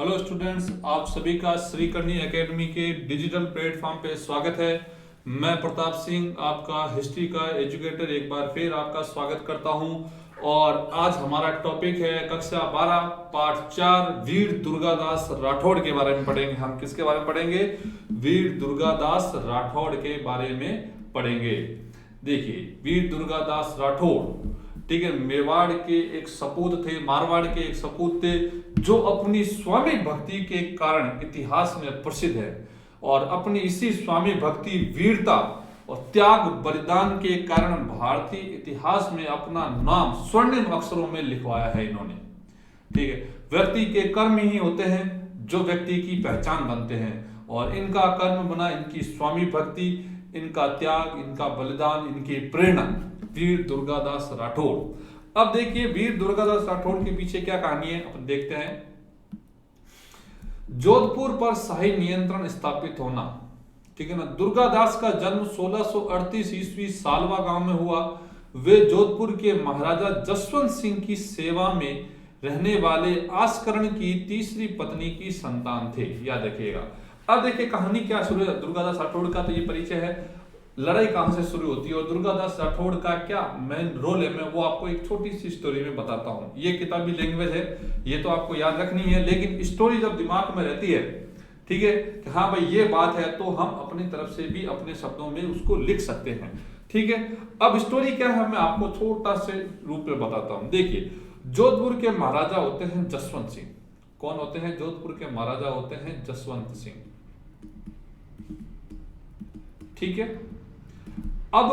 Hello students, आप सभी का श्री करनी एकेडमी के डिजिटल प्लेटफॉर्म पे स्वागत है। मैं प्रताप सिंह, आपका हिस्ट्री का एजुकेटर, एक बार फिर आपका स्वागत करता हूं। और आज हमारा टॉपिक है कक्षा 12 पाठ 4 वीर दुर्गादास राठौड़ के बारे में पढ़ेंगे। हम किसके बारे में पढ़ेंगे? वीर दुर्गादास राठौड़ के बारे में पढ़ेंगे। देखिए, वीर दुर्गादास राठौड़, ठीक है, मेवाड़ के एक सपूत थे, मारवाड़ के एक सपूत थे, जो अपनी स्वामी भक्ति के कारण इतिहास में प्रसिद्ध है। और अपनी इसी स्वामी भक्ति, वीरता और त्याग बलिदान के कारण भारतीय इतिहास में अपना नाम स्वर्णिम अक्षरों में लिखवाया है इन्होंने। ठीक है, व्यक्ति के कर्म ही होते हैं जो व्यक्ति की पहचान बनते हैं, और इनका कर्म बना इनकी स्वामी भक्ति, इनका त्याग, इनका बलिदान, इनकी प्रेरणा, वीर दुर्गादास राठौड़। अब देखिए, वीर दुर्गादास राठौड़ के पीछे क्या कहानी है अपन देखते हैं। जोधपुर पर शाही नियंत्रण स्थापित होना, ठीक है ना। दुर्गादास का जन्म 1638 ईस्वी सालवा गांव में हुआ। वे जोधपुर के महाराजा जसवंत सिंह की सेवा में रहने वाले आस्करण की तीसरी पत्नी की संतान थे, याद रखिएगा। अब देखिए कहानी क्या शुरू है दुर्गादास राठौड़ का, तो ये परिचय है। लड़ाई कहां से शुरू होती है और दुर्गादास राठौड़ का क्या मेन रोल है, मैं वो आपको एक छोटी सी स्टोरी में बताता हूं। ये किताबी लैंग्वेज है, ये तो आपको याद रखनी है, लेकिन स्टोरी जब दिमाग में रहती है, ठीक है, कि हाँ भाई ये बात है, तो हम अपनी तरफ से भी अपने शब्दों में उसको लिख सकते हैं। ठीक है, अब स्टोरी क्या है मैं आपको छोटा से रूप में बताता हूं। देखिए, जोधपुर के महाराजा होते हैं जसवंत सिंह। कौन होते हैं? जोधपुर के महाराजा होते हैं जसवंत सिंह। ठीक है, अब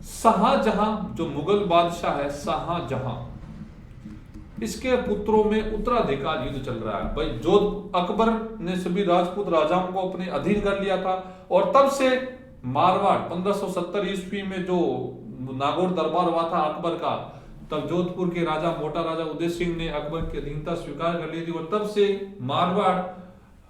शाहजहां जो मुगल बादशाह है, शाहजहां, इसके पुत्रों में उत्तराधिकार युद्ध चल रहा है। भाई अकबर ने सभी राजपूत राजाओं को अपने अधीन कर लिया था, और तब से मारवाड़ 1570 ईस्वी में जो नागौर दरबार हुआ था अकबर का, तब जोधपुर के राजा मोटा राजा उदय सिंह ने अकबर की अधीनता स्वीकार कर ली थी, और तब से मारवाड़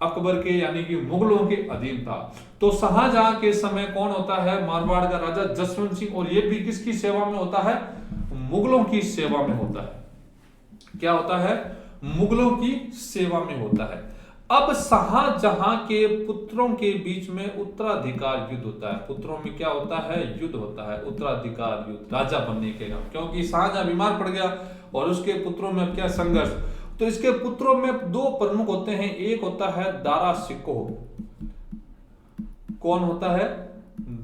अकबर के यानी कि मुगलों के अधीन था। तो शाहजहां के समय कौन होता है? मारवाड़ का राजा जसवंत सिंह, और ये भी किसकी सेवा में होता है? मुगलों की सेवा में होता है। क्या होता है? मुगलों की सेवा में होता है। अब शाहजहां के पुत्रों के बीच में उत्तराधिकार युद्ध होता है। पुत्रों में क्या होता है? युद्ध होता है, उत्तराधिकार युद्ध, राजा बनने के नाम, क्योंकि शाहजहां बीमार पड़ गया और उसके पुत्रों में क्या संघर्ष। तो इसके पुत्रों में दो प्रमुख होते हैं, एक होता है दारा शिकोह। कौन होता है?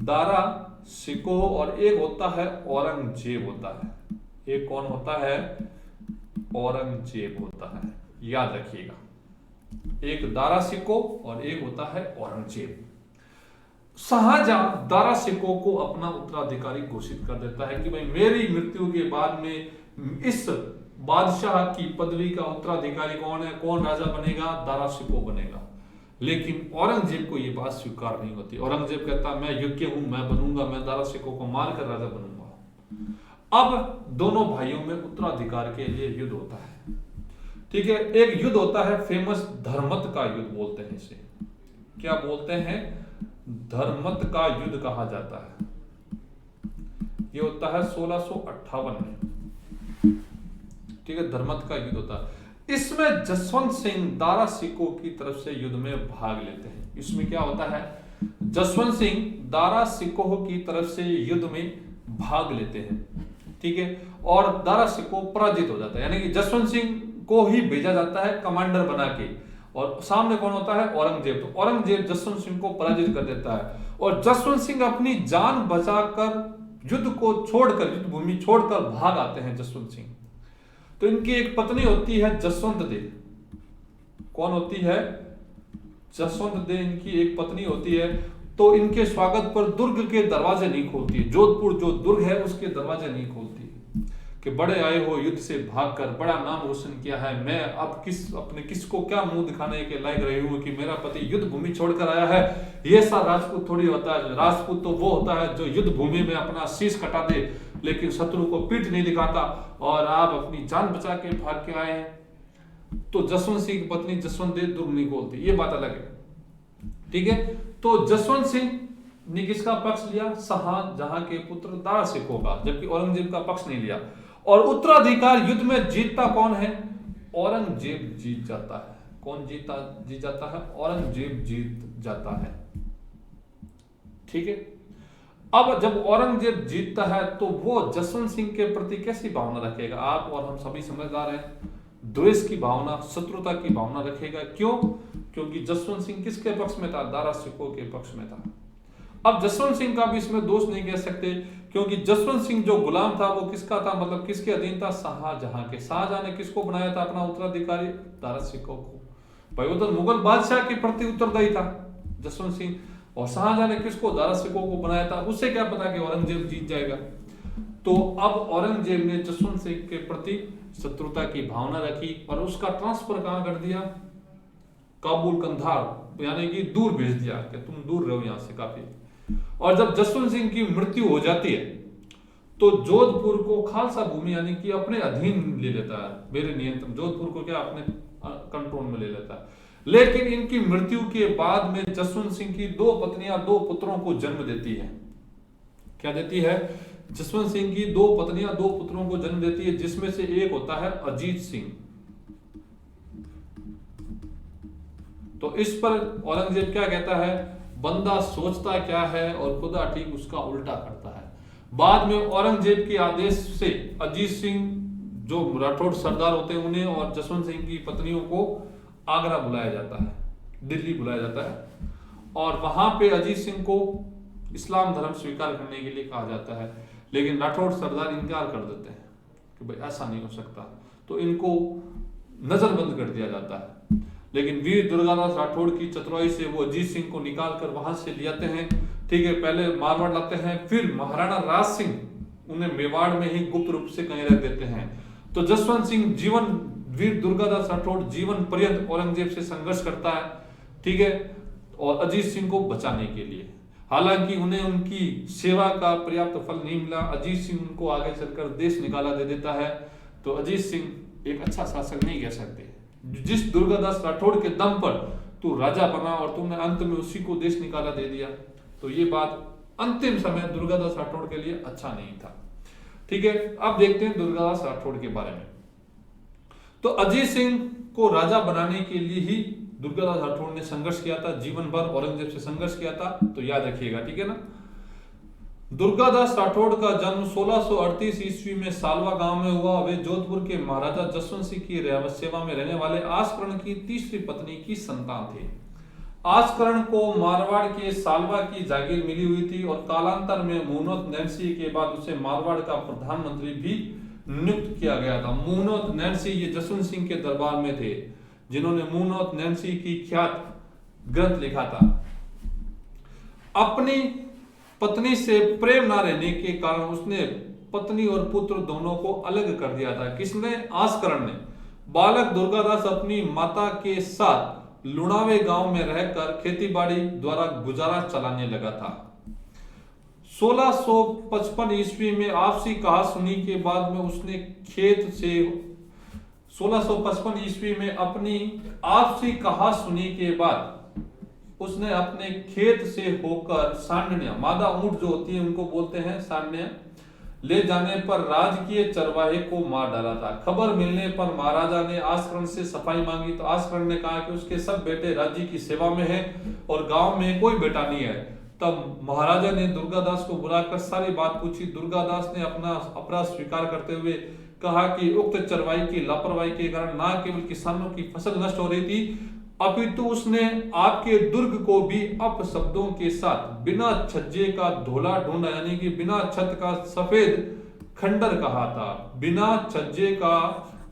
दारा शिकोह। और एक होता है औरंगजेब होता है। एक कौन होता है? औरंगजेब होता है, याद रखिएगा। एक दारा शिकोह और एक होता है औरंगजेब। शाहजहां दारा शिकोह को अपना उत्तराधिकारी घोषित कर देता है कि भाई मेरी मृत्यु के बाद में इस बादशाह की पदवी का उत्तराधिकारी कौन है, कौन राजा बनेगा? दारा शिकोह बनेगा। लेकिन औरंगजेब को यह बात स्वीकार नहीं होती। औरंगजेब कहता मैं योग्य हूं, मैं बनूंगा, मैं दारा शिकोह को मारकर राजा बनूंगा। अब दोनों भाइयों में उत्तराधिकार के लिए युद्ध होता है। ठीक है, एक युद्ध होता है फेमस धर्मत का युद्ध बोलते हैं इसे। क्या बोलते हैं? धर्मत का युद्ध कहा जाता है। यह होता है 1658 में। ठीक है, धर्मत का युद्ध होता है। इसमें जसवंत सिंह दारा शिकोह की तरफ से युद्ध में भाग लेते हैं। इसमें क्या होता है? जसवंत सिंह दारा शिकोह की तरफ से युद्ध में भाग लेते हैं। ठीक है, और दारा शिकोह पराजित हो जाता है, यानी कि जसवंत सिंह को ही भेजा जाता है कमांडर बना के, और सामने कौन होता है? औरंगजेब। तो औरंगजेब जसवंत सिंह को पराजित कर देता है, और जसवंत सिंह अपनी जान बचाकर युद्ध को छोड़कर, युद्ध भूमि छोड़कर भाग आते हैं जसवंत सिंह। तो इनकी एक पत्नी होती है जसवंत दे। कौन होती है? जसवंत दे इनकी एक पत्नी होती है। तो इनके स्वागत पर दुर्ग के दरवाजे नहीं खोलती है। जोधपुर जो दुर्ग है उसके दरवाजे नहीं खोलती कि बड़े आए हो युद्ध से भागकर, बड़ा नाम रोशन किया है, मैं अब किसको क्या मुंह दिखाने के लायक रही हूं कि मेरा पति युद्ध भूमि छोड़कर आया है। ये सा राजपूत थोड़ी होता है। राजपूत तो वो होता है जो युद्ध भूमि में अपना शीश कटा दे, लेकिन शत्रु को पीठ नहीं दिखाता, और आप अपनी जान बचा के भाग के आए हैं। तो जसवंत सिंह की पत्नी जसवंत दे दुर्ग नहीं खोलती, ये बात अलग है। ठीक है, तो जसवंत सिंह ने किसका पक्ष लिया? शाहजहां के पुत्र दारा शिकोह का, जबकि औरंगजेब का पक्ष नहीं लिया। और उत्तराधिकार युद्ध में जीतता कौन है? औरंगजेब जीत जाता है। कौन जीत जाता है? औरंगजेब जीत जाता है। ठीक है। अब जब औरंगजेब जीतता है तो वो जसवंत सिंह के प्रति कैसी भावना रखेगा? आप और हम सभी समझदार हैं। द्वेष की भावना, शत्रुता की भावना रखेगा। क्यों? क्योंकि जसवंत सिंह किसके पक्ष में था? दारा शिकोह के पक्ष में था। अब जसवंत सिंह का भी इसमें दोष नहीं कह सकते, क्योंकि जसवंत सिंह जो गुलाम था वो किसका था? मतलब किसके अधीन था? शाहजहां के। शाहजहां ने किसको बनाया था अपना उत्तराधिकारी? दारा शिकोह को। भाई वो तो मुगल बादशाह के प्रति उत्तरदायी था जसवंत सिंह, और शाहजहां ने किसको? दारा शिकोह को बनाया था। उससे क्या पता कि औरंगजेब जीत जाएगा। तो अब औरंगजेब ने जसवंत सिंह के प्रति शत्रुता की भावना रखी और उसका ट्रांसफर कहां कर दिया? काबुल, कंधार, यानी कि दूर भेज दिया कि तुम दूर रहो यहां से काफी। और जब जसवंत सिंह की मृत्यु हो जाती है तो जोधपुर को खालसा भूमि यानी कि अपने अधीन ले लेता है, मेरे नियंत्रण। जोधपुर को क्या अपने कंट्रोल में ले लेता है। लेकिन इनकी मृत्यु के बाद में जसवंत सिंह की 2 पत्नियां 2 पुत्रों को जन्म देती है। क्या देती है? जसवंत सिंह की 2 पत्नियां 2 पुत्रों को जन्म देती है, जिसमें से एक होता है अजीत सिंह। तो इस पर औरंगजेब क्या कहता है? बंदा सोचता क्या है और खुदा ठीक उसका उल्टा करता है। बाद में औरंगजेब के आदेश से अजीत सिंह, जो राठौड़ सरदार होते हैं, उन्हें और जसवंत सिंह की पत्नियों को आगरा बुलाया जाता है, दिल्ली बुलाया जाता है, और वहां पे अजीत सिंह को इस्लाम धर्म स्वीकार करने के लिए कहा जाता है। लेकिन राठौड़ सरदार इनकार कर देते हैं कि भाई ऐसा नहीं हो सकता, तो इनको नजरबंद कर दिया जाता है। लेकिन वीर दुर्गादास राठौड़ की चतुराई से वो अजीत सिंह को निकाल कर वहां से ले आते हैं। ठीक है, पहले मारवाड़ लाते हैं, फिर महाराणा राज सिंह उन्हें मेवाड़ में ही गुप्त रूप से कहीं रख देते हैं। तो जसवंत सिंह वीर दुर्गादास राठौड़ जीवन पर्यंत औरंगजेब से संघर्ष करता है। ठीक है, और अजीत सिंह को बचाने के लिए। हालांकि उन्हें उनकी सेवा का पर्याप्त फल नहीं मिला। अजीत सिंह उनको आगे चलकर देश निकाला दे देता है। तो अजीत सिंह एक अच्छा शासक नहीं कह सकते। जिस दुर्गादास राठौड़ के दम पर तू राजा बना और तुमने अंत में उसी को देश निकाला दे दिया, तो ये बात अंतिम समय दुर्गादास राठौड़ के लिए अच्छा नहीं था। ठीक है, अब देखते हैं दुर्गादास राठौड़ के बारे में। तो अजीत सिंह को राजा बनाने के लिए ही दुर्गादास राठौड़ ने संघर्ष किया था, जीवन भर औरंगजेब से संघर्ष किया था, तो याद रखिएगा। ठीक है ना। दुर्गादास राठौड़ का जन्म 1638 ईस्वी में सालवा गांव में हुआ। वे जोधपुर के महाराजा जसवंत सिंह की सेवा में रहने वाले आस्करण की तीसरी पत्नी की संतान थे। आस्करण को मारवाड़ के सालवा की जागीर मिली हुई थी और कालांतर में मुनोत नैन्सी के बाद उसे मारवाड़ का प्रधानमंत्री भी नियुक्त किया गया था। मुनोत नैन्सी ये जसवंत सिंह के दरबार में थे, जिन्होंने मुनोत नैन्सी की ख्यात ग्रंथ लिखा था। अपनी पत्नी से प्रेम ना रहने के कारण उसने पत्नी और पुत्र दोनों को अलग कर दिया था। किसने? आस्करण ने। बालक दुर्गादास अपनी माता के साथ लुणावे गांव में रहकर खेतीबाड़ी द्वारा गुजारा चलाने लगा था। 1655 ईस्वी में आपसी कहासुनी के बाद में उसने खेत से 1655 ईस्वी में अपनी आपसी कहासुनी के बाद उसने अपने खेत से होकर सांडनिया, मादा ऊंट जो होती है उनको बोलते हैं सांडनिया, ले जाने पर राजकीय चरवाहे को मार डाला था। खबर मिलने पर महाराजा ने आस्करण से सफाई मांगी, तो आस्करण ने कहा कि उसके सब बेटे राज्य की सेवा में हैं और गांव में कोई बेटा नहीं है। तब महाराजा ने दुर्गादास को बुलाकर सारी बात पूछी। दुर्गादास ने अपना अपराध स्वीकार करते हुए कहा कि उक्त चरवाही की लापरवाही के कारण न केवल किसानों की फसल नष्ट हो रही थी, अपितु उसने आपके दुर्ग को भी अपशब्दों के साथ बिना छज्जे का धोला ढूंढा, यानी कि बिना छत का सफेद खंडर कहा था। बिना छज्जे का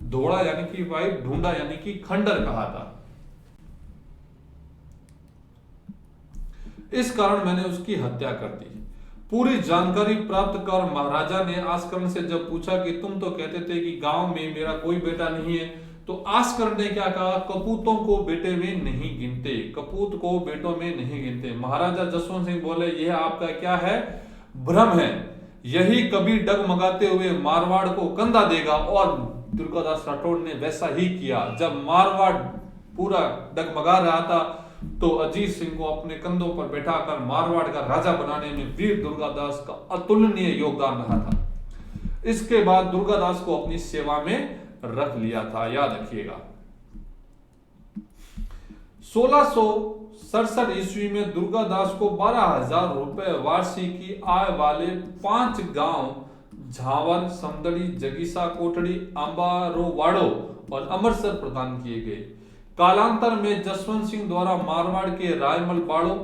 धोड़ा यानी कि वाइट ढूंढा यानी कि खंडर कहा था। इस कारण मैंने उसकी हत्या कर दी। पूरी जानकारी प्राप्त कर महाराजा ने आस्करण से जब पूछा कि तुम तो कहते थे कि गांव में मेरा कोई बेटा नहीं है, तो आस्करण ने क्या कहा? कपूतों को बेटे में नहीं गिनते, कपूत को बेटों में नहीं गिनते। महाराजा जसवंत सिंह बोले, यह आपका क्या है? भ्रम है। यही कभी डगमगाते हुए मारवाड़ को कंधा देगा। और दुर्गादास राठौड़ ने वैसा ही किया। जब मारवाड़ पूरा डगमगा रहा था तो अजीत सिंह को अपने कंधों पर बैठाकर मारवाड़ का राजा बनाने में वीर दुर्गादास का अतुलनीय योगदान रहा था। इसके बाद दुर्गादास को अपनी सेवा में रख लिया था, याद रखिएगा। 1667 ईस्वी में दुर्गादास को 12,000 रुपए वार्षिक आय वाले 5 गांव झावर, समदड़ी, जगीसा, कोटड़ी, अंबारोवाड़ो और अमरसर प्रदान किए गए। कालांतर में जसवंत सिंह द्वारा मारवाड़ के रायमल बाड़ो,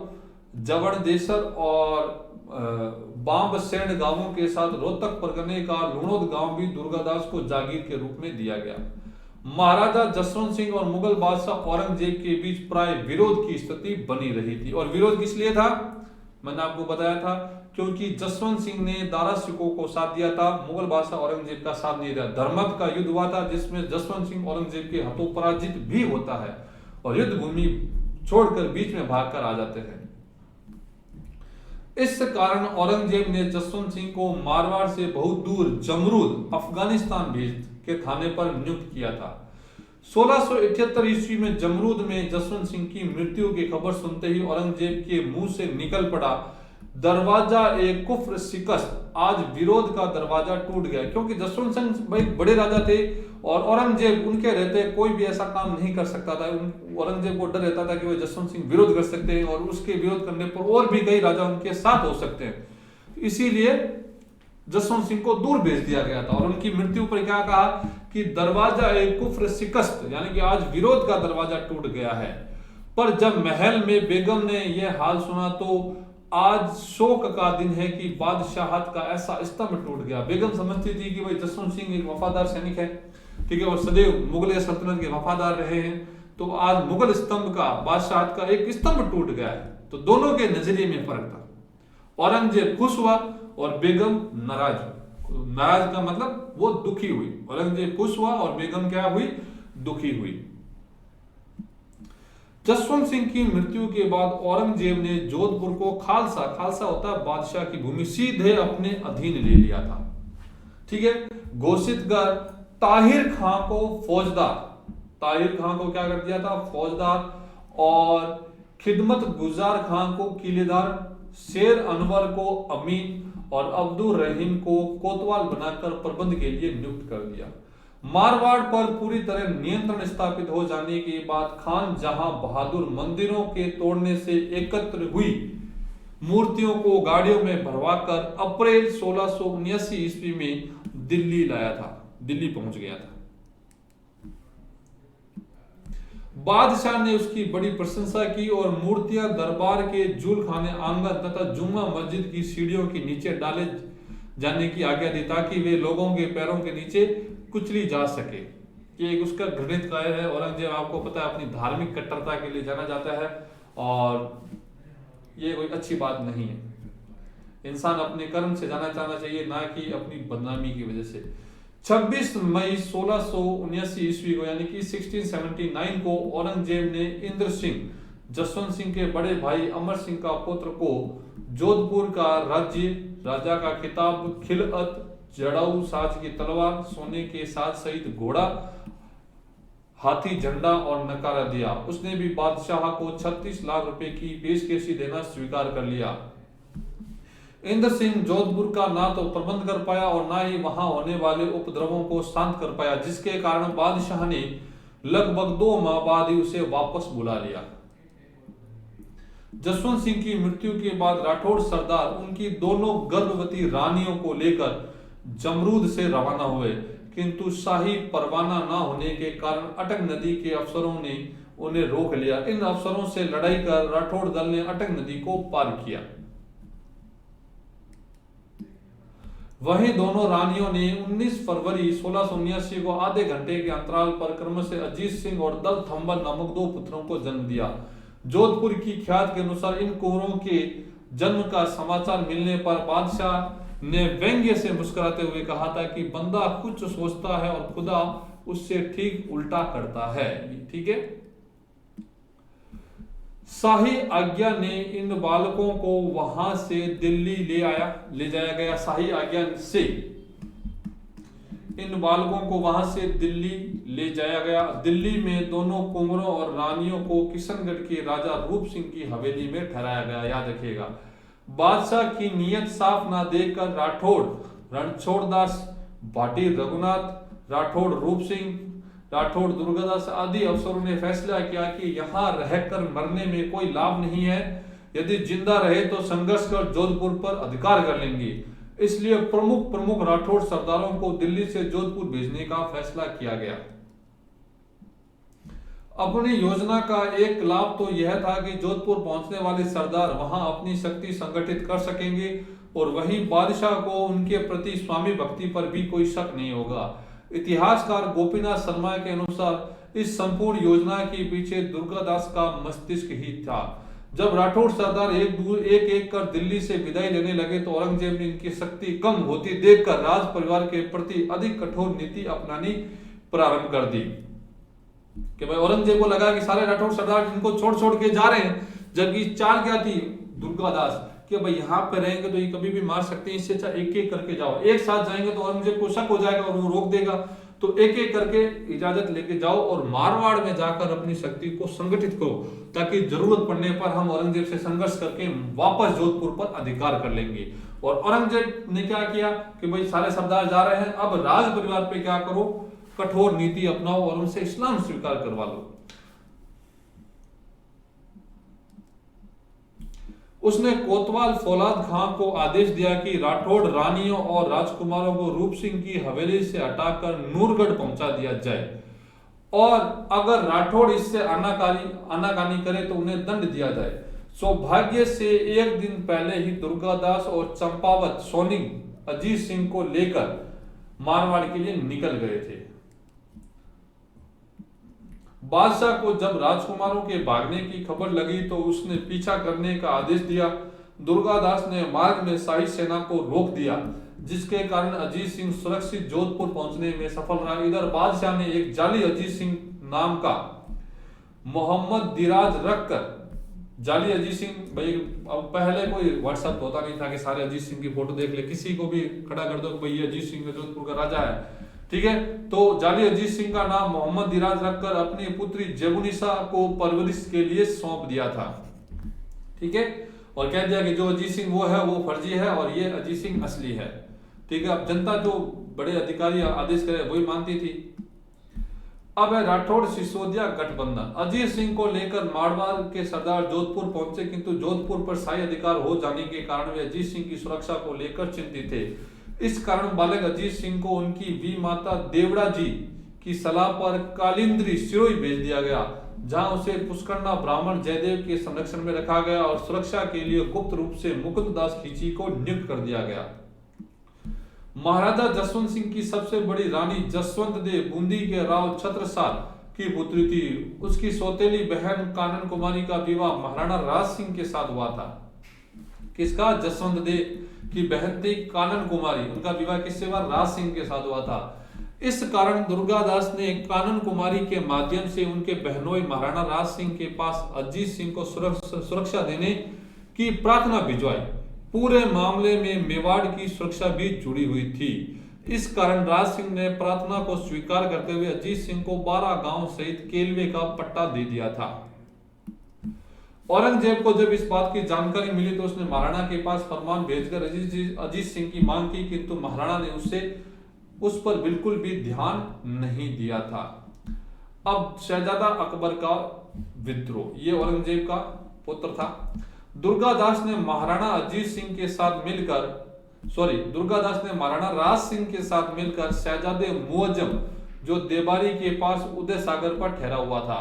जबरदेसर और बांबसेन गांवों के साथ रोहतक परगने का लुणोद गांव भी दुर्गादास को जागीर के रूप में दिया गया। महाराजा जसवंत सिंह और मुगल बादशाह औरंगजेब के बीच प्राय विरोध की स्थिति बनी रही थी। और विरोध किस लिए था? मैंने आपको बताया था क्योंकि जसवंत सिंह ने दारा सिकों को साथ दिया था, मुगल बादशाह औरंगजेब का साथ नहीं दिया। धर्मत का युद्ध हुआ था जिसमें जसवंत सिंह औरंगजेब के हाथों पराजित भी होता है और युद्ध भूमि छोड़कर बीच में भागकर आ जाते हैं। इस कारण औरंगजेब ने जसवंत सिंह को मारवाड़ से बहुत दूर जमरूद, अफगानिस्तान भेज के थाने पर नियुक्त किया था। 1678 ईस्वी में जमरूद में जसवंत सिंह की मृत्यु की खबर सुनते ही औरंगजेब के मुंह से निकल पड़ा, दरवाजा एक कुफ्र शिकस्त, आज विरोध का दरवाजा टूट गया। क्योंकि जसवंत सिंह भाई बड़े राजा थे और औरंगजेब उनके रहते कोई भी ऐसा काम नहीं कर सकता था। औरंगजेब को डर रहता था कि वह जसवंत सिंह विरोध कर सकते हैं और उसके विरोध करने पर और भी कई राजा उनके साथ हो सकते हैं। इसीलिए जसवंत सिंह को दूर भेज दिया गया था और उनकी मृत्यु पर क्या कहा कि दरवाजा एक कुफ्र शिकस्त, यानी कि आज विरोध का दरवाजा टूट गया है। पर जब महल में बेगम ने यह हाल सुना तो आज शोक का दिन है कि बादशाहत का ऐसा स्तंभ टूट गया। बेगम समझती थी कि भाई जसवंत सिंह एक वफादार सैनिक है, ठीक है, और सदैव मुगल सल्तनत के वफादार रहे हैं, तो आज मुगल स्तंभ का, बादशाहत का एक स्तंभ टूट गया है। तो दोनों के नजरिए में फर्क था। औरंगजेब खुश हुआ और बेगम नाराज हुई। नाराज का मतलब वो दुखी हुई। औरंगजेब खुश हुआ और बेगम क्या हुई? दुखी हुई। जसवंत सिंह की मृत्यु के बाद औरंगजेब ने जोधपुर को खालसा, खालसा होता है बादशाह की भूमि, सीधे अपने अधीन ले लिया था, ठीक है, घोषित कर ताहिर खां को फौजदार, ताहिर खां को क्या कर दिया था? फौजदार, और खिदमत गुजार खां को किलेदार, शेर अनवर को अमीन और अब्दुल रहीम को कोतवाल बनाकर प्रबंध के लिए नियुक्त कर दिया। मारवाड़ पर पूरी तरह नियंत्रण स्थापित हो जाने के बाद खान जहां बहादुर मंदिरों के तोड़ने से एकत्र हुई मूर्तियों को गाड़ियों में भरवाकर अप्रैल 1679 ईस्वी में दिल्ली लाया था, दिल्ली पहुंच गया था। बादशाह ने उसकी बड़ी प्रशंसा की और मूर्तियां दरबार के जूल खाने आंगन तथा जुम्मा मस्जिद की सीढ़ियों के नीचे डाले जाने की आज्ञा दी ताकि वे लोगों के पैरों के नीचे कुचली जा सके। ये एक उसका घृणित कार्य है। औरंगजेब आपको पता है अपनी धार्मिक कट्टरता के लिए जाना जाता है और ये कोई अच्छी बात नहीं है। इंसान अपने कर्म से जाना चाहना चाहिए, ना कि अपनी बदनामी की वजह से। 26 मई 1679 ईस्वी को यानी कि 1679 को औरंगजेब ने इंद्र सिंह, जसवंत सिंह के बड़े भाई अमर सिंह का पुत्र को जोधपुर का राज्य, राजा का खिताब, खिलअत, जड़ाऊ साज की तलवार, सोने के साज सहित घोड़ा, हाथी झंडा और नकारा दिया। उसने भी बादशाह को 36 लाख रुपए की पेशकशी देना स्वीकार कर लिया। इंद्र सिंह जोधपुर का ना तो प्रबंध कर पाया और ना ही वहां होने वाले उपद्रवों को शांत कर पाया, जिसके कारण बादशाह ने लगभग 2 माह बाद ही उसे वापस बुला लिया। जसवंत सिंह की मृत्यु के बाद राठौड़ सरदार उनकी दोनों गर्भवती रानियों को लेकर जमरूद से रवाना हुए, किंतु शाही परवाना ना होने के कारण अटक नदी के अफसरों ने उन्हें रोक लिया। इन अफसरों से लड़ाई कर राठौड़ दल ने अटक नदी को पार किया। वहीं दोनों रानियों ने 19 फरवरी 1679 को आधे घंटे के अंतराल पर क्रम से अजीत सिंह और दल थंबल नामक 2 पुत्रों को जन्म दिया। जोधपुर की ख्यात के अनुसार इन कुंवरों के जन्म का समाचार मिलने पर बादशाह ने व्यंग्य से मुस्कुराते हुए कहा था कि बंदा कुछ सोचता है और खुदा उससे ठीक उल्टा करता है। ठीक है, शाही आज्ञा ने इन बालकों को वहां से दिल्ली ले जाया गया। शाही आज्ञा से इन बालकों को वहां से दिल्ली ले जाया गया। दिल्ली में दोनों कुंवरों और रानियों को किशनगढ़ के राजा रूप सिंह की हवेली में ठहराया गया। याद रखिएगा, बादशाह की नीयत साफ ना देखकर राठौड़ रणछोड़दास, भाटी रघुनाथ, राठौड़ रूप सिंह, राठौड़, दुर्गादास आदि अफसरों ने फैसला किया कि यहाँ रहकर मरने में कोई लाभ नहीं है, यदि जिंदा रहे तो संघर्ष कर जोधपुर पर अधिकार कर लेंगे। इसलिए प्रमुख प्रमुख राठौड़ सरदारों को दिल्ली से जोधपुर भेजने का फैसला किया गया। अपनी योजना का एक लाभ तो यह था कि जोधपुर पहुंचने वाले सरदार वहां अपनी शक्ति संगठित कर सकेंगे और वहीं बादशाह को उनके प्रति स्वामी भक्ति पर भी कोई शक नहीं होगा। इतिहासकार गोपीनाथ शर्मा के अनुसार इस संपूर्ण योजना के पीछे दुर्गादास का मस्तिष्क ही था। जब राठौड़ सरदार एक कर दिल्ली से विदाई लेने लगे तो औरंगजेब ने इनकी शक्ति कम होती देखकर राज परिवार के प्रति अधिक कठोर नीति अपनानी प्रारंभ कर दी। कि भाई औरंगजेब को लगा कि सारे राठौड़ सरदार इनको छोड़ छोड़ के जा रहे हैं, जबकि चाल क्या थी दुर्गादास कि भाई यहाँ पे रहेंगे तो ये कभी भी मार सकते हैं, इससे अच्छा एक एक करके जाओ। एक साथ जाएंगे तो औरंगजेब को शक हो जाएगा और वो रोक देगा, तो एक एक करके इजाजत लेके जाओ और मारवाड़ में जाकर अपनी शक्ति को संगठित करो, ताकि जरूरत पड़ने पर हम औरंगजेब से संघर्ष करके वापस जोधपुर पर अधिकार कर लेंगे। और औरंगजेब ने क्या किया कि भाई सारे सरदार जा रहे हैं, अब राज परिवार पे क्या करो, कठोर नीति अपनाओ और उनसे इस्लाम स्वीकार करवा लो। उसने कोतवाल फौलाद खां को आदेश दिया कि राठौड़ रानियों और राजकुमारों को रूप सिंह की हवेली से हटाकर नूरगढ़ पहुंचा दिया जाए, और अगर राठौड़ इससे आनाकानी करे तो उन्हें दंड दिया जाए। सौभाग्य से एक दिन पहले ही दुर्गादास और चंपावत सोनिंग अजीत सिंह को लेकर मारवाड़ के लिए निकल गए थे। बादशाह को जब राजकुमारों के भागने की खबर लगी तो उसने पीछा करने का आदेश दिया। दुर्गादास ने मार्ग में शाही सेना को रोक दिया, जिसके कारण अजीत सिंह सुरक्षित जोधपुर पहुंचने में सफल रहा। इधर बादशाह ने एक जाली अजीत सिंह नाम का मोहम्मद दिराज रखकर, जाली अजीत सिंह, भाई अब पहले कोई व्हाट्सएप होता नहीं था कि सारे अजीत सिंह की फोटो देख ले, किसी को भी खड़ा कर दो कि भाई ये अजीत सिंह जोधपुर का राजा है, ठीक है। तो जाली अजीत सिंह का नाम मोहम्मद दिराज रखकर अपनी पुत्री जेबुनिसा को परवरिश के लिए सौंप दिया था, ठीक है। और कह दिया कि जो अजीत सिंह वो है वो फर्जी है और ये अजीत सिंह असली है, ठीक है। अब जनता जो बड़े अधिकारी आदेश करे वही मानती थी। अब है राठौड़ सिसोदिया गठबंधन। अजीत सिंह को लेकर मारवाड़ के सरदार जोधपुर पहुंचे, किंतु जोधपुर पर शाही अधिकार हो जाने के कारण वे अजीत सिंह की सुरक्षा को लेकर चिंतित थे। इस कारण बालक अजीत सिंह को उनकी वी माता देवड़ा जी की सलाह पर कालिंद्री सिरोही भेज दिया गया, जहां उसे पुष्करना ब्राह्मण जयदेव के संरक्षण में रखा गया और सुरक्षा के लिए गुप्त रूप से मुकुंद दास खींची को नियुक्त कर दिया गया। महाराजा जसवंत सिंह की सबसे बड़ी रानी जसवंत दे बूंदी के राव छत्रसाल की पुत्री थी। उसकी सौतेली बहन कानन कुमारी का विवाह महाराणा राज सिंह के साथ हुआ था। किसका? जसवंत दे की बहन थी कानन कुमारी, उनका विवाह किससे हुआ? राज सिंह के साथ हुआ था। इस कारण दुर्गादास ने कानन कुमारी के माध्यम से उनके बहनोई महाराणा राज सिंह के पास अजीत सिंह को सुरक्षा देने की प्रार्थना भिजवाई। पूरे मामले में मेवाड़ की सुरक्षा भी जुड़ी हुई थी। इस कारण राज सिंह ने प्रार्थना को स्वीकार करते हुए अजीत सिंह को 12 गांव सहित केलवे का पट्टा दे दिया था। औरंगजेब को जब इस बात की जानकारी मिली तो उसने महाराणा के पास फरमान भेजकर अजीत सिंह की मांग की, किंतु महाराणा ने उस पर बिल्कुल भी ध्यान नहीं दिया था। अब शहजादा अकबर का विद्रोह, ये औरंगजेब का पुत्र था। दुर्गादास ने महाराणा राज सिंह के साथ मिलकर शहजादे मुअज्जम, जो देबारी के पास उदय सागर पर ठहरा हुआ था,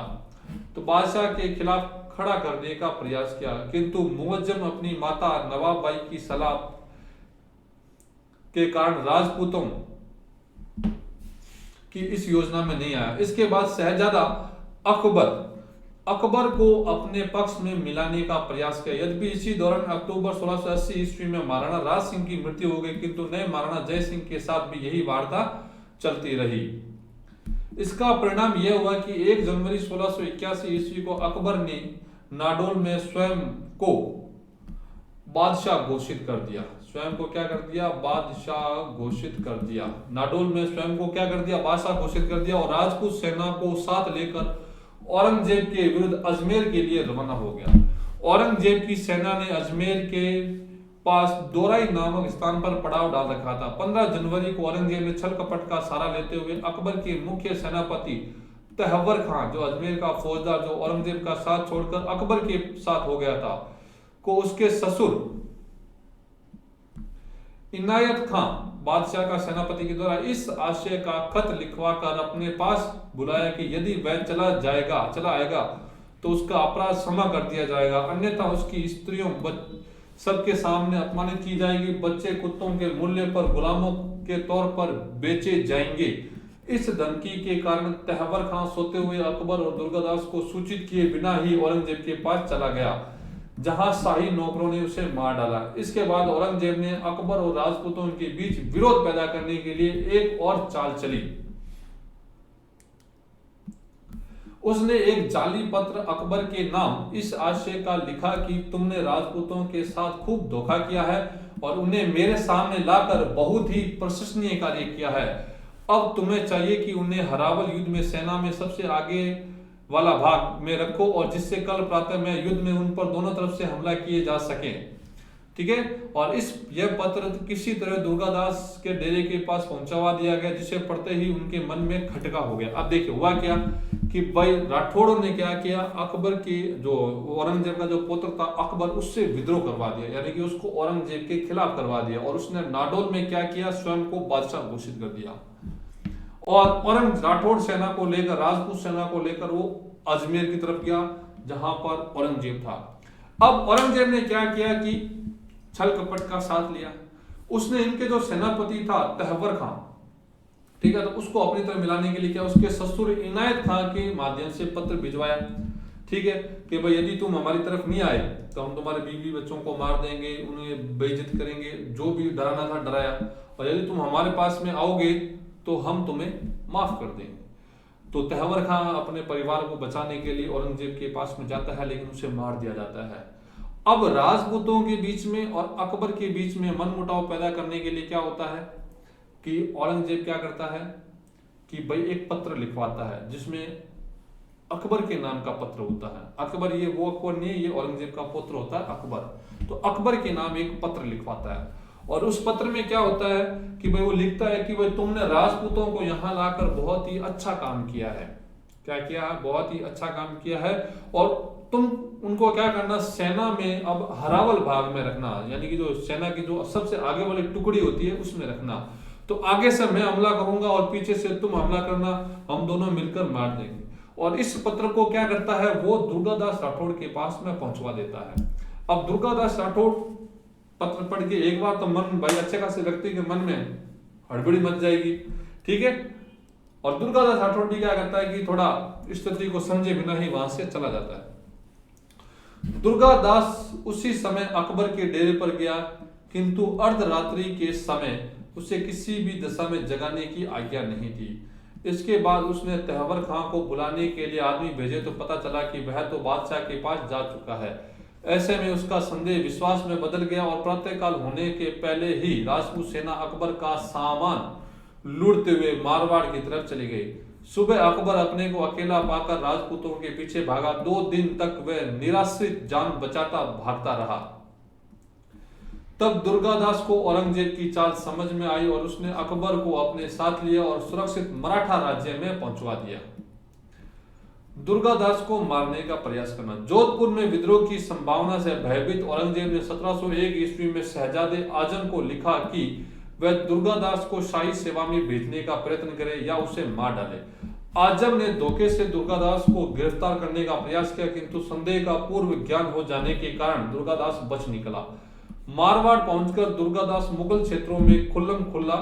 तो बादशाह के खिलाफ खड़ा करने का प्रयास किया, किंतु मुअज्जम अपनी माता नवाब बाई की सलाह के कारण राजपूतों की इस योजना में नहीं आया। इसके बाद शहजादा अकबर को अपने पक्ष में मिलाने का प्रयास किया। यद्यपि इसी दौरान अक्टूबर 1680 ईस्वी में महाराणा राज सिंह की मृत्यु हो गई, किंतु नए महाराणा जय सिंह के साथ भी यही वार्ता चलती रही। इसका परिणाम यह हुआ कि 1 जनवरी 1681 ईस्वी को अकबर ने नाडोल में स्वयं को बादशाह घोषित कर दिया। स्वयं को क्या कर दिया? बादशाह घोषित कर दिया। नाडोल में स्वयं को क्या कर दिया? बादशाह घोषित कर दिया और राजपूत सेना को साथ लेकर औरंगजेब के विरुद्ध अजमेर के लिए रवाना हो गया। औरंगजेब की सेना ने अजमेर के पास दोराई नामक स्थान पर पड़ाव डाल रखा था। 15 जनवरी को औरंगजेब ने छल कपट का सहारा लेते हुए अकबर के मुख्य सेनापति तहव्वर खां, जो अजमेर का फौजदार जो औरंगजेब का साथ छोड़कर अकबर के साथ हो गया था, को उसके ससुर इनायत खां बादशाह का सेनापति के द्वारा इस आशय का खत लिखवाकर अपने पास बुलाया कि यदि वह चला आएगा तो उसका अपराध क्षमा कर दिया जाएगा, अन्यथा उसकी स्त्रियों सबके सामने अपमानित की जाएगी, बच्चे कुत्तों के मूल्य पर गुलामों के तौर पर बेचे जाएंगे। इस धमकी के कारण तहव्वर खां सोते हुए अकबर और दुर्गादास को सूचित किए बिना ही औरंगजेब के पास चला गया, जहां शाही नौकरों ने उसे मार डाला। इसके बाद औरंगजेब ने अकबर और राजपूतों के बीच विरोध पैदा करने के लिए एक और चाल चली। उसने एक जाली पत्र अकबर के नाम इस आशय का लिखा कि तुमने राजपूतों के साथ खूब धोखा किया है और उन्हें मेरे सामने लाकर बहुत ही प्रशंसनीय कार्य किया है। अब तुम्हें चाहिए कि उन्हें हरावल युद्ध में सेना में सबसे आगे वाला भाग में रखो और जिससे कल प्रातः में युद्ध में उन पर दोनों तरफ से हमला किए जा सके। ठीक है। और यह पत्र किसी तरह दुर्गादास के डेरे के पास पहुंचावा दिया गया, जिसे पढ़ते ही उनके मन में खटका हो गया। अब देखिए हुआ क्या कि भाई राठौड़ों ने क्या किया, अकबर की जो औरंगजेब का जो पुत्र था अकबर, उससे विद्रोह करवा दिया, यानी कि उसको औरंगजेब के खिलाफ करवा दिया। और उसने नाडोल में क्या किया, स्वयं को बादशाह घोषित कर दिया। और राठौड़ सेना को लेकर, राजपूत सेना को लेकर वो अजमेर की तरफ गया, जहां पर औरंगजेब था। अब औरंगजेब ने क्या किया कि छल कपट का साथ लिया। उसने इनके जो सेनापति था तहव्वर खां, ठीक है, तो उसको अपनी तरफ मिलाने के लिए क्या, उसके ससुर इनायत खां के माध्यम से पत्र भिजवाया। ठीक है, कि भाई यदि तुम हमारी तरफ नहीं आए तो हम तुम्हारे बीवी बच्चों को मार देंगे, उन्हें बेइज्जत करेंगे, जो भी डराना था डराया, और यदि तुम हमारे पास में आओगे तो हम तुम्हें माफ कर देंगे। तो तहव्वर खां अपने परिवार को बचाने के लिए औरंगजेब के पास में जाता है, लेकिन उसे मार दिया जाता है। अब राजपूतों के बीच में और अकबर के बीच में मनमुटाव पैदा करने के लिए क्या होता है कि औरंगजेब क्या करता है कि भाई एक पत्र लिखवाता है, जिसमें अकबर के नाम का पत्र होता है। अकबर ये वो अकबर नहीं है, ये औरंगजेब का पुत्र होता है अकबर। तो अकबर के नाम एक पत्र लिखवाता है, और उस पत्र में क्या होता है कि भाई वो लिखता है कि भाई तुमने राजपूतों को यहाँ लाकर बहुत ही अच्छा काम किया है। क्या किया है, बहुत ही अच्छा काम किया है, और तुम उनको क्या करना, सेना में अब हरावल भाग में रखना, यानी कि जो सेना की जो सबसे आगे वाली टुकड़ी होती है उसमें रखना। तो आगे से मैं हमला करूंगा और पीछे से तुम हमला करना, हम दोनों मिलकर मार देंगे। और इस पत्र को क्या करता है, वो दुर्गादास राठौड़ के पास में पहुंचवा देता है। अब दुर्गादास राठौड़ पत्र पढ़ के एक बार तो मन भाई अच्छे खासे व्यक्ति के मन में हड़बड़ी मच जाएगी। ठीक है, और दुर्गादास राठौड़ भी क्या करता है कि थोड़ा स्थिति को समझे बिना ही वहां से चला जाता है। दुर्गादास उसी समय अकबर के डेरे पर गया, किंतु अर्धरात्रि के समय उसे किसी भी दशा में जगाने की आज्ञा नहीं थी। इसके बाद उसने तहव्वर खां को बुलाने के लिए आदमी भेजे, तो पता चला कि वह तो बादशाह के पास जा चुका है। ऐसे में उसका संदेह विश्वास में बदल गया, और प्रातःकाल होने के पहले ही राजपूत सेना अकबर का सामान लूटते हुए मारवाड़ की तरफ चली गई। सुबह अकबर अपने को अकेला पाकर राजपूतों के पीछे भागा। 2 दिन तक वह निराश्रित जान बचाता भागता रहा। तब दुर्गादास को औरंगजेब की चाल समझ में आई, और उसने अकबर को अपने साथ लिया और सुरक्षित मराठा राज्य में पहुंचवा दिया। दुर्गादास को मारने का प्रयास करना। जोधपुर में विद्रोह की संभावना से भयभीत औरंगजेब ने 1701 ईस्वी में शहजादे आजम को लिखा कि वह दुर्गादास को शाही सेवा में भेजने का प्रयत्न करे या उसे मार डाले। आजम ने धोखे से दुर्गादास को गिरफ्तार करने का प्रयास किया, किंतु संदेह का पूर्व ज्ञान हो जाने के कारण दुर्गादास बच निकला। मारवाड़ पहुंचकर दुर्गादास मुगल क्षेत्रों में खुल्लम खुल्ला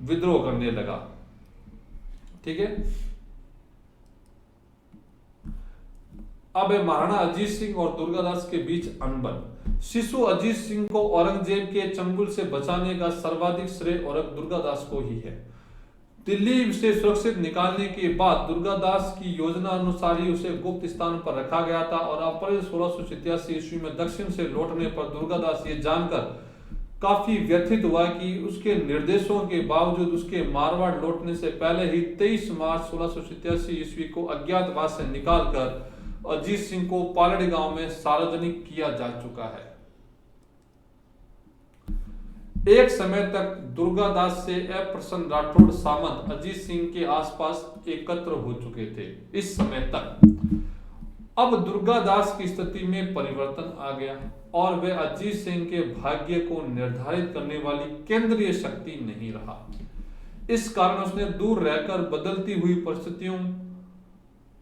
विद्रोह करने लगा। ठीक है, अब महाराणा अजीत सिंह और दुर्गादास के बीच अनबन। शिशु अजीत सिंह को औरंगजेब के चंगुल से बचाने का सर्वाधिक श्रेय और दुर्गादास को ही है। दिल्ली से सुरक्षित निकालने के बाद दुर्गादास की योजना अनुसार ही उसे गुप्त स्थान पर रखा गया था, और अप्रैल 1687 ईस्वी में दक्षिण से लौटने पर दुर्गादास ये जानकर काफी व्यथित हुआ कि उसके निर्देशों के बावजूद उसके मारवाड़ लौटने से पहले ही 23 मार्च 1687 ईस्वी को अज्ञातवास से निकालकर अजीत सिंह को पालड़ी गांव में सार्वजनिक किया जा चुका है। एक समय तक दुर्गादास से अप्रसन्न राठौड़ सामंत अजीत सिंह के आसपास एकत्र हो चुके थे। इस समय तक अब दुर्गादास की स्थिति में परिवर्तन आ गया और वे अजीत सिंह के भाग्य को निर्धारित करने वाली केंद्रीय शक्ति नहीं रहा। इस कारण उसने दूर रहकर बदलती हुई परिस्थितियों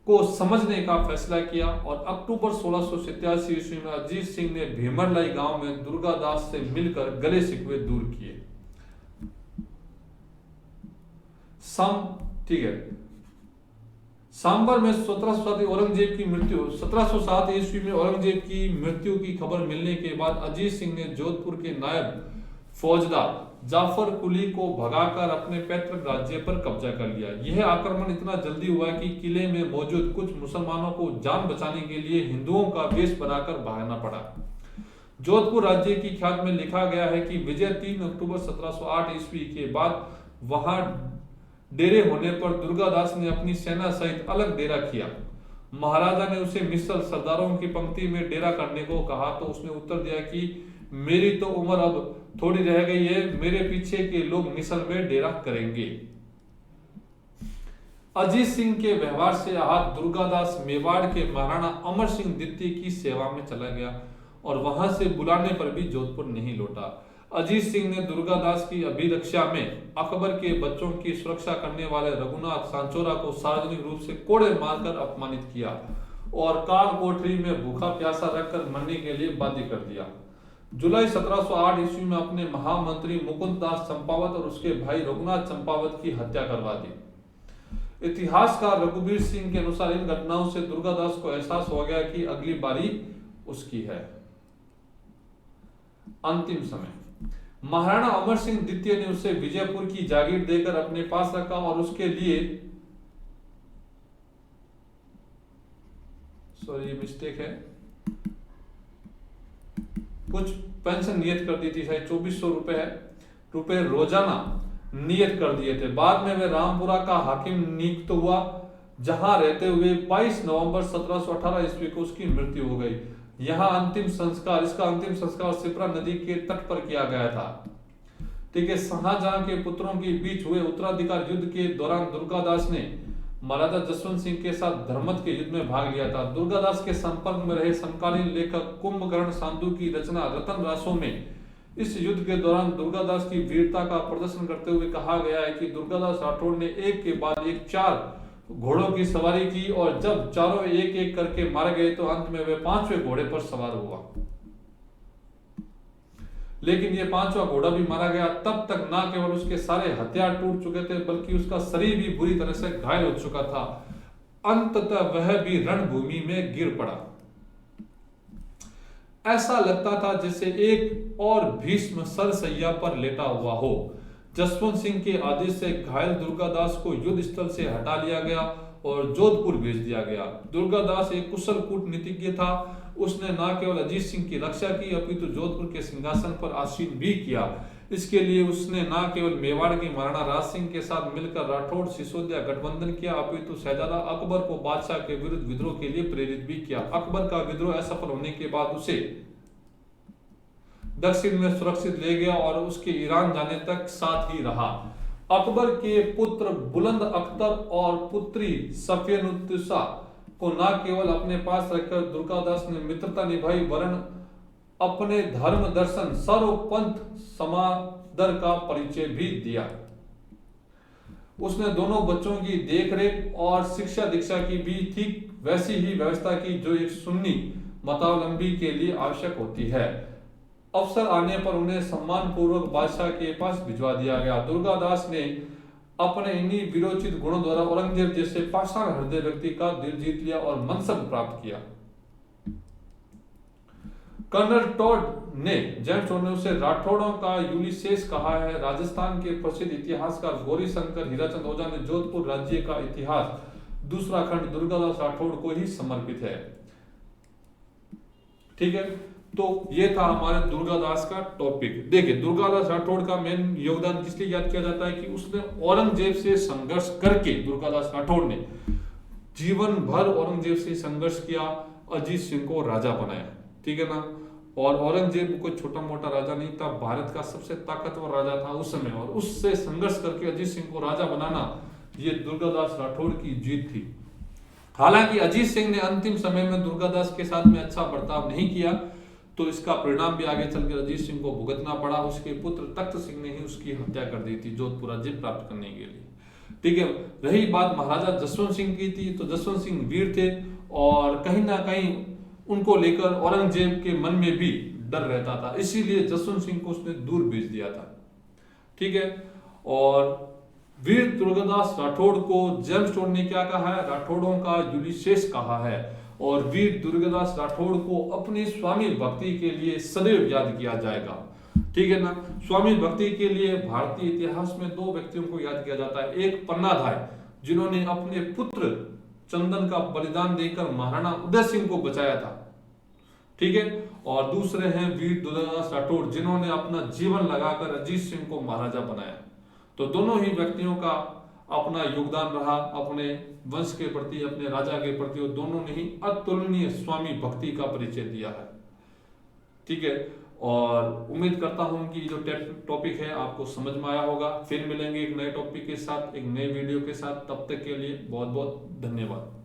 को समझने का फैसला किया और अक्टूबर 1687 ईस्वी में अजीत सिंह ने भीमरलाई गांव में दुर्गादास से मिलकर गले शिकवे दूर किए। ठीक है, सांबर में 1707 औरंगजेब की मृत्यु 1707 ईस्वी में औरंगजेब की मृत्यु की खबर मिलने के बाद अजीत सिंह ने जोधपुर के नायब फौजदार जाफर कुली को भगाकर अपने पैतृक राज्य पर कब्जा कर लिया। यह आक्रमण इतना जल्दी हुआ कि किले में मौजूद कुछ मुसलमानों को जान बचाने के लिए हिंदुओं का वेश बनाकर भागना पड़ा। जोधपुर राज्य की ख्यात में लिखा गया है कि विजय 3 अक्टूबर 1708 ईस्वी के बाद वहां डेरे होने पर दुर्गादास ने अपनी सेना सहित अलग डेरा किया। महाराजा ने उसे मिसल सरदारों की पंक्ति में डेरा करने को कहा तो उसने उत्तर दिया कि मेरी तो उम्र अब थोड़ी रह गई है, मेरे पीछे के लोग मिसल में डेरा करेंगे। अजीत सिंह के व्यवहार से आहत दुर्गादास मेवाड़ के महाराणा अमर सिंह द्वितीय की सेवा में चला गया और वहां से बुलाने पर भी जोधपुर नहीं लौटा। अजीत सिंह ने दुर्गादास की अभिरक्षा में अकबर के बच्चों की सुरक्षा करने वाले रघुनाथ सांचोरा को सार्वजनिक रूप से कोड़े मारकर अपमानित किया और काल कोठरी में भूखा प्यासा रखकर मरने के लिए बाध्य कर दिया। जुलाई 1708 ईस्वी में अपने महामंत्री मुकुंद दास चंपावत और उसके भाई रघुनाथ चंपावत की हत्या करवा दी। इतिहासकार रघुवीर सिंह के अनुसार इन घटनाओं से दुर्गादास को एहसास हो गया कि अगली बारी उसकी है। अंतिम समय महाराणा अमर सिंह द्वितीय ने उसे विजयपुर की जागीर देकर अपने पास रखा और उसके लिए मिस्टेक है, कुछ पेंशन नियत कर दी थी, शायद 2400 रुपए रोजाना नियत कर दिए थे। बाद में वे रामपुरा का हाकिम नियुक्त हुआ जहां रहते हुए 22 नवंबर 1718 ईस्वी को उसकी मृत्यु हो गई। इसका अंतिम संस्कार सिपरा नदी के तट पर किया गया था। ठीक है, शाहजहां के पुत्रों के बीच हुए उत्तराधिकार युद्ध के दौरान दुर्गादास ने महाराजा जसवंत सिंह के साथ धर्मत के युद्ध में भाग लिया था। दुर्गादास के संपर्क में रहे समकालीन लेखक कुंभकर्ण सांधु की रचना रतन रासों में इस युद्ध के दौरान दुर्गादास की वीरता का प्रदर्शन करते हुए कहा गया है कि दुर्गादास राठौड़ ने एक के बाद एक 4 घोड़ों की सवारी की और जब चारों एक एक करके मारे गए तो अंत में वे 5वें घोड़े पर सवार हुआ। लेकिन ये 5वां घोड़ा भी मारा गया तब तक ना केवल उसके सारे हथियार टूट चुके थे बल्कि उसका शरीर भी बुरी तरह से घायल हो चुका था। अंततः वह भी रणभूमि में गिर पड़ा। ऐसा लगता था जैसे एक और भीष्म सरसैया पर लेटा हुआ हो। जसवंत सिंह के आदेश से घायल दुर्गादास को युद्ध स्थल से हटा लिया गया और जोधपुर भेज दिया गया। दुर्गादास एक कुशल कूटनीतिज्ञ था। उसने न केवल अजीत सिंह की रक्षा की अपितु जोधपुर के सिंहासन पर आसीन भी किया। इसके लिए उसने न केवल मेवाड़ के महाराणा राज सिंह के साथ मिलकर राठौड़ सिसोदिया गठबंधन किया अपितु शहजादा अकबर को बादशाह के विरुद्ध विद्रोह के लिए प्रेरित भी किया। अकबर का विद्रोह असफल होने के बाद उसे दक्षिण में सुरक्षित ले गया और उसके ईरान जाने तक साथ ही रहा। अकबर के पुत्र बुलंद अख्तर और पुत्री सफियनुत्तिसा को न केवल अपने पास रखकर दुर्गादास ने मित्रता निभाई वरन अपने धर्म दर्शन सर्वपंथ समादर का परिचय भी दिया। उसने दोनों बच्चों की देखरेख और शिक्षा दीक्षा की भी ठीक वैसी ही व्यवस्था की जो एक सुन्नी मतावलंबी के लिए आवश्यक होती है। अवसर आने पर उन्हें सम्मान पूर्वक बादशाह के पास भिजवा दिया गया। दुर्गादास ने अपने इन्हीं विरोचित गुणों द्वारा औरंगजेब जैसे पाषाण हृदय व्यक्ति का दिल जीत लिया और मनसब प्राप्त किया। कर्नल टॉड ने जेम्स टॉड ने उसे राठौड़ों का यूलिसेस कहा है। राजस्थान के प्रसिद्ध इतिहासकार गौरी शंकर हीराचंद ओझा ने जोधपुर राज्य का इतिहास दूसरा खंड दुर्गादास राठौड़ को ही समर्पित है। ठीक है, तो ये था हमारे दुर्गादास का टॉपिक। देखिए, दुर्गादास राठौड़ का मेन योगदान किस लिए याद किया जाता है कि उसने औरंगजेब से संघर्ष करके दुर्गादास राठौड़ ने जीवन भर औरंगजेब से संघर्ष किया, अजीत सिंह को राजा बनाया। ठीक है ना, और औरंगजेब कोई छोटा मोटा राजा नहीं था, भारत का सबसे ताकतवर राजा था उस समय, और उससे संघर्ष करके अजीत सिंह को राजा बनाना ये दुर्गादास राठौड़ की जीत थी। हालांकि अजीत सिंह ने अंतिम समय में दुर्गादास के साथ में अच्छा बर्ताव नहीं किया, तो इसका परिणाम भी आगे चलकर अजीत सिंह को भुगतना पड़ा। उसके पुत्र तख्त सिंह ने ही उसकी हत्या कर दी थी जोधपुर राज्य प्राप्त करने के लिए। ठीक है, रही बात महाराजा जसवंत सिंह की थी, तो जसवंत सिंह वीर थे और कहीं ना कहीं उनको लेकर औरंगजेब के मन में भी डर रहता था, इसीलिए जसवंत सिंह को उसने दूर भेज दिया था। ठीक है, और वीर दुर्गादास राठौड़ को जेम्सटोन ने क्या कहा है, राठौड़ों का यूलिसेस कहा है, और वीर दुर्गादास राठौड़ को अपनी स्वामी भक्ति के लिए सदैव याद किया जाएगा। ठीक है ना, स्वामी भक्ति के लिए भारतीय इतिहास में दो व्यक्तियों को याद किया जाता है, एक पन्नाधाय जिन्होंने अपने पुत्र चंदन का बलिदान देकर महाराणा उदय सिंह को बचाया था। ठीक है, और दूसरे हैं वीर दुर्गादास राठौड़ जिन्होंने अपना जीवन लगाकर अजीत सिंह को महाराजा बनाया। तो दोनों ही व्यक्तियों का अपना योगदान रहा अपने वंश के प्रति, अपने राजा के प्रति, और दोनों ने ही अतुलनीय स्वामी भक्ति का परिचय दिया है। ठीक है, और उम्मीद करता हूं कि जो टॉपिक है आपको समझ में आया होगा। फिर मिलेंगे एक नए टॉपिक के साथ, एक नए वीडियो के साथ। तब तक के लिए बहुत बहुत धन्यवाद।